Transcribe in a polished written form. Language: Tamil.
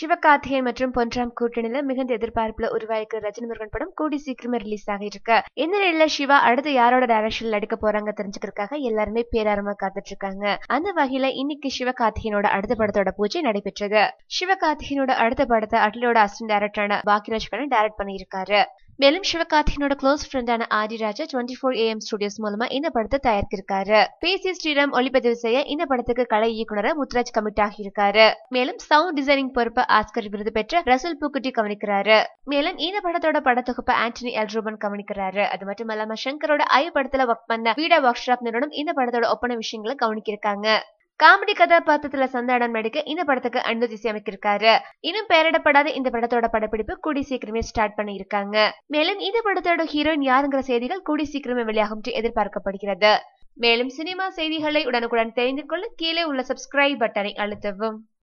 சிவகார்த்திகேயன் மற்றும் பொன்ராம் கூட்டணியில மிகுந்த எதிர்பார்ப்புல உருவாயிருக்கிற ரஜினி முருகன் படம் கூடி சீக்கிரமே ரிலீஸ் ஆகிருக்கு. இந்த நிலையில சிவா அடுத்து யாரோட டைரக்ஷன்ல நடிக்க போறாங்க தெரிஞ்சுக்கிறதுக்காக எல்லாருமே பேராரமா காத்துட்டு இருக்காங்க. அந்த வகையில இன்னைக்கு சிவகார்த்திகேயனோட அடுத்த படத்தோட பூஜை நடைபெற்றது. சிவகார்த்திகேயனோட அடுத்த படத்தை அட்லியோட அசிஸ்டன்ட் டைரக்டரான பாக்யராஜ் கண்ணன் டைரக்ட் பண்ணியிருக்காரு. மேலும் சிவகார்த்திகேயனோட க்ளோஸ் ஃப்ரெண்டான ஆதிராஜா 24AM ஸ்டுடியோஸ் மூலமா இந்த படத்தை தயாரிச்சிருக்காரு. PC ஸ்ரீராம் ஒளிப்பதிவு செய்ய இந்த படத்துக்கு கலை இயக்குனரா முத்துராஜ் கமிட் ஆகியிருக்காரு. மேலும் சவுண்ட் டிசைனிங் பொறுப்பை ஆஸ்கர் விருது பெற்ற ரசூல் பூக்குட்டி கவனிக்கிறாரு. மேலும் இந்த படத்தோட படத்தொகுப்பை ஆண்டனி எல் ரூபன் கவனிக்கிறாரு. அது மட்டும் இல்லாம சங்கரோட படத்துல ஒர்க் பண்ண வீடா ஒர்க் ஷாப் நிறுவனம் இந்த படத்தோட ஒப்பனை விஷயங்களை கவனிக்கிருக்காங்க. காமெடி கதாபாத்திரத்துல சந்தானம் நடிக்க இந்த படத்துக்கு அனுமதி அமைக்கிருக்காரு. இன்னும் பெயரிடப்படாத இந்த படத்தோட படப்பிடிப்பு கூடி சீக்கிரமே ஸ்டார்ட் பண்ணி இருக்காங்க. மேலும் இந்த படத்தோட ஹீரோயின் யாருங்கிற செய்திகள் கூடி சீக்கிரமே வெளியாகும் எதிர்பார்க்கப்படுகிறது. மேலும் சினிமா செய்திகளை உடனுக்குடன் தெரிந்து கொள்ள கீழே உள்ள சப்ஸ்கிரைப் பட்டனை அழுத்தவும்.